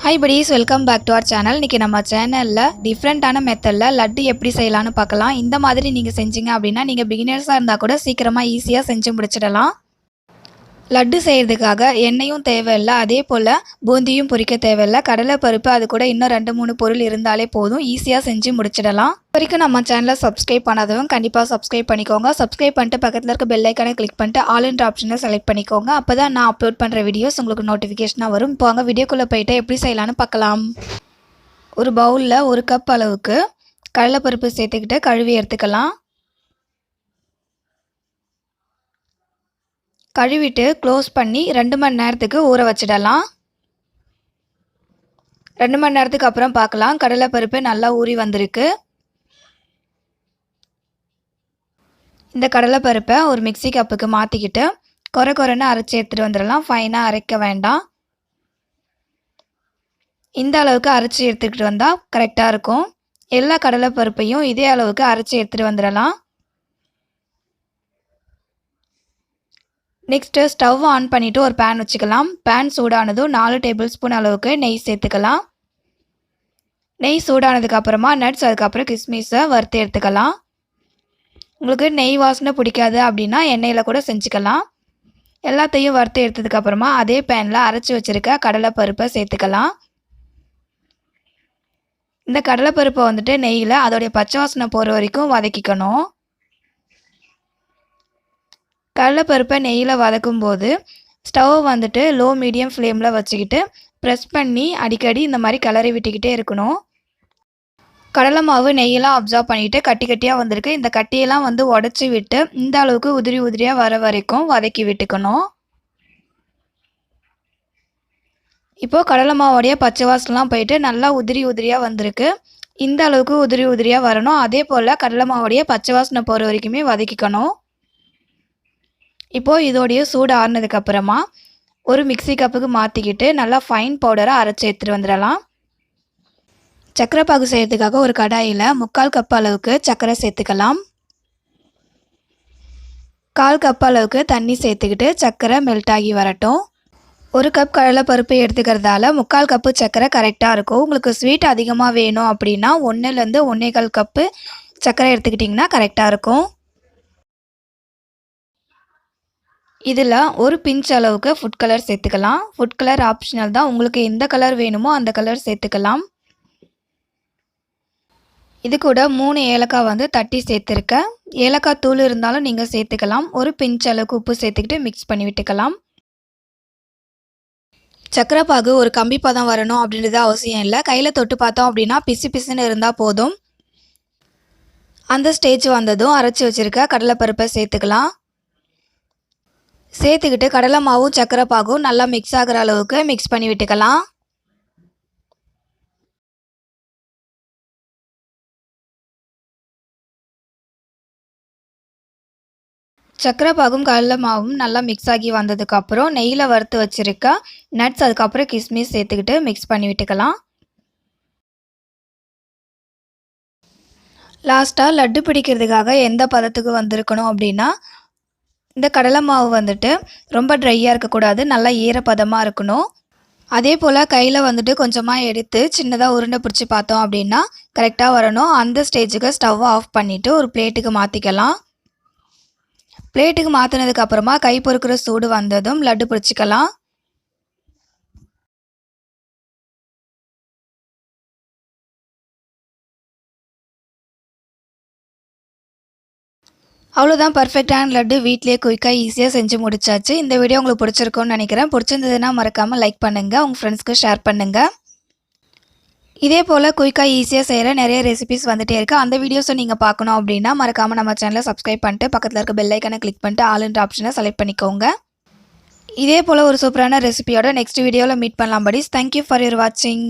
Hi buddies, welcome back to our channel. இன்னைக்கு நம்ம சேனல்ல டிஃபரண்டான மெத்தட்ல லட்டு எப்படி செய்யலாம்னு பார்க்கலாம். இந்த மாதிரி நீங்க செஞ்சீங்க அப்படினா நீங்க பிகினர்ஸா இருந்தா கூட சீக்கிரமா ஈஸியா செஞ்சு முடிச்சிடலாம். லட்டு செய்யிறதுக்காக எண்ணெயும் தேவையில்லை, அதே போல் பூந்தியும் பொரிக்க தேவையில்லை. கடலை பருப்பு அது கூட இன்னும் 2-3 பொருள் இருந்தாலே போதும், ஈஸியாக செஞ்சு முடிச்சிடலாம். வரைக்கும் நம்ம சேனலை சப்ஸ்கிரைப் பண்ணாதவங்க கண்டிப்பாக சப்ஸ்கிரைப் பண்ணிக்கோங்க. சப்ஸ்கிரைப் பண்ணிட்டு பக்கத்தில் இருக்க பெல் ஐக்கானை கிளிக் பண்ணிட்டு ஆல் என்ற ஆப்ஷனை செலக்ட் பண்ணிக்கோங்க. அப்போ தான் நான் அப்லோட் பண்ணுற வீடியோஸ் உங்களுக்கு நோட்டிஃபிகேஷனாக வரும். இப்போ வாங்க வீடியோக்குள்ளே போயிட்டு எப்படி செய்யலான்னு பார்க்கலாம். ஒரு பவுலில் 1 கப் அளவுக்கு கடலைப்பருப்பு சேர்த்துக்கிட்டு கழுவி எடுத்துக்கலாம். கழுவிட்டு க்ளோஸ் பண்ணி 2 மணி நேரத்துக்கு ஊற வச்சிடலாம். 2 மணி நேரத்துக்கு அப்புறம் பார்க்கலாம். கடலைப்பருப்பு நல்லா ஊறி வந்திருக்கு. இந்த கடலைப்பருப்பை ஒரு மிக்ஸி கப்புக்கு மாற்றிக்கிட்டு கொரன்னு அரைச்சி எடுத்துகிட்டு வந்துடலாம். ஃபைனாக அரைக்க வேண்டாம். இந்த அளவுக்கு அரைச்சி எடுத்துக்கிட்டு வந்தால் கரெக்டாக இருக்கும். எல்லா கடலைப்பருப்பையும் இதே அளவுக்கு அரைச்சி எடுத்துகிட்டு வந்துடலாம். நெக்ஸ்ட்டு ஸ்டவ் ஆன் பண்ணிவிட்டு ஒரு பேன் வச்சுக்கலாம். பேன் சூடானதும் 4 டேபிள் ஸ்பூன் அளவுக்கு நெய் சேர்த்துக்கலாம். நெய் சூடானதுக்கப்புறமா நட்ஸ் அதுக்கப்புறம் கிஸ்மிஸை வறுத்து எடுத்துக்கலாம். உங்களுக்கு நெய் வாசனை பிடிக்காது அப்படின்னா எண்ணெயில் கூட செஞ்சுக்கலாம். எல்லாத்தையும் வறுத்து எடுத்ததுக்கப்புறமா அதே பேனில் அரைச்சி வச்சுருக்க கடலைப்பருப்பை சேர்த்துக்கலாம். இந்த கடலைப்பருப்பை வந்துட்டு நெய்யில் அதோடைய பச்சை வாசனை போகிற வரைக்கும் வதக்கிக்கணும். கடலைப்பருப்பை நெய்யில் வதக்கும் போது ஸ்டவ் வந்துட்டு லோ மீடியம் ஃப்ளேமில் வச்சுக்கிட்டு ப்ரெஸ் பண்ணி அடிக்கடி இந்த மாதிரி கிளறி விட்டுக்கிட்டே இருக்கணும். கடலை மாவு நெய்யெல்லாம் அப்சர்வ் பண்ணிவிட்டு கட்டி கட்டியாக வந்திருக்கு. இந்த கட்டியெல்லாம் வந்து உடச்சி விட்டு இந்த அளவுக்கு உதிரி உதிரியாக வர வரைக்கும் வதக்கி விட்டுக்கணும். இப்போது கடலை மாவோடைய பச்சை வாசனைலாம் போயிட்டு நல்லா உதிரி உதிரியாக வந்திருக்கு. இந்த அளவுக்கு உதிரி உதிரியாக வரணும். அதே போல் கடலை மாவோடைய பச்சை வாசனை போகிற வரைக்குமே வதக்கிக்கணும். இப்போது இதோடைய சூடு ஆறுனதுக்கப்புறமா ஒரு மிக்ஸி கப்புக்கு மாற்றிக்கிட்டு நல்லா ஃபைன் பவுடராக அரைச்சி எடுத்துகிட்டு வந்துடலாம். சர்க்கரை பாகு செய்கிறதுக்காக ஒரு கடாயில் 3/4 கப் அளவுக்கு சர்க்கரை சேர்த்துக்கலாம். 1/4 கப் அளவுக்கு தண்ணி சேர்த்துக்கிட்டு சர்க்கரை மெல்ட் ஆகி வரட்டும். 1 கப் கடலைப்பருப்பு எடுத்துக்கிறதால 3/4 கப்பு சர்க்கரை கரெக்டாக இருக்கும். உங்களுக்கு ஸ்வீட் அதிகமாக வேணும் அப்படின்னா 1லேருந்து 1.25 கப்பு சர்க்கரை எடுத்துக்கிட்டிங்கன்னா கரெக்டாக இருக்கும். இதில் ஒரு பிஞ்ச் அளவுக்கு ஃபுட் கலர் சேர்த்துக்கலாம். ஃபுட் கலர் ஆப்ஷனல் தான், உங்களுக்கு எந்த கலர் வேணுமோ அந்த கலர் சேர்த்துக்கலாம். இது கூட 3 ஏலக்காய் வந்து தட்டி சேர்த்துருக்கேன். ஏலக்காய் தூள் இருந்தாலும் நீங்கள் சேர்த்துக்கலாம். ஒரு பிஞ்ச் அளவுக்கு உப்பு சேர்த்துக்கிட்டு மிக்ஸ் பண்ணி விட்டுக்கலாம். சர்க்கரை பாகு ஒரு கம்பி பதம் வரணும் அப்படின்றது அவசியம் இல்லை. கையில் தொட்டு பார்த்தோம் அப்படின்னா பிசு பிசுன்னு இருந்தால் போதும். அந்த ஸ்டேஜ் வந்ததும் அரைச்சி வச்சுருக்க கடலைப்பருப்பை சேர்த்துக்கலாம். சேர்த்துக்கிட்டு கடலை மாவும் சர்க்கரை பாகும் நல்லா மிக்ஸ் ஆகிற அளவுக்கு மிக்ஸ் பண்ணி விட்டுக்கலாம். சர்க்கரை பாகும் கடலை மாவும் நல்லா மிக்ஸ் ஆகி வந்ததுக்கப்புறம் நெய்யில் வறுத்து வச்சுருக்க நட்ஸ் அதுக்கப்புறம் கிஸ்மிஸ் சேர்த்துக்கிட்டு மிக்ஸ் பண்ணி விட்டுக்கலாம். லாஸ்ட்டாக லட்டு பிடிக்கிறதுக்காக எந்த பதத்துக்கு வந்திருக்கணும் அப்படின்னா இந்த கடலை மாவு வந்துட்டு ரொம்ப ட்ரையாக இருக்கக்கூடாது, நல்லா ஈரப்பதமாக இருக்கணும். அதே போல் கையில் வந்துட்டு கொஞ்சமாக எடுத்து சின்னதாக உருண்டை பிடிச்சி பார்த்தோம் அப்படின்னா கரெக்டாக வரணும். அந்த ஸ்டேஜுக்கு ஸ்டவ் ஆஃப் பண்ணிவிட்டு ஒரு பிளேட்டுக்கு மாற்றிக்கலாம். பிளேட்டுக்கு மாற்றினதுக்கப்புறமா கை பொறுக்கிற சூடு வந்ததும் லட்டு பிடிச்சிக்கலாம். அவ்வளோதான், பர்ஃபெக்டான லட்டு வீட்லேயே குயிக்காக ஈஸியாக செஞ்சு முடிச்சாச்சு. இந்த வீடியோ உங்களுக்கு பிடிச்சிருக்கும்னு நினைக்கிறேன். பிடிச்சிருந்ததுன்னா மறக்காமல் லைக் பண்ணுங்கள், உங்கள் ஃப்ரெண்ட்ஸ்க்கு ஷேர் பண்ணுங்கள். இதே போல் குயிக்காக ஈஸியாக செய்கிற நிறைய ரெசிபிஸ் வந்துகிட்டே இருக்குது. அந்த வீடியோஸை நீங்கள் பார்க்கணும் அப்படின்னா மறக்காமல் நம்ம சேனலை சப்ஸ்கிரைப் பண்ணிட்டு பக்கத்தில் இருக்க பெல் ஐக்கானை கிளிக் பண்ணிட்டு ஆல் என்ற ஆப்ஷனை செலக்ட் பண்ணிக்கோங்க. இதே போல் ஒரு சூப்பரான ரெசிபியோட நெக்ஸ்ட் வீடியோவில் மீட் பண்ணலாம் buddies. தேங்க்யூ ஃபார் யுவர் வாட்சிங்.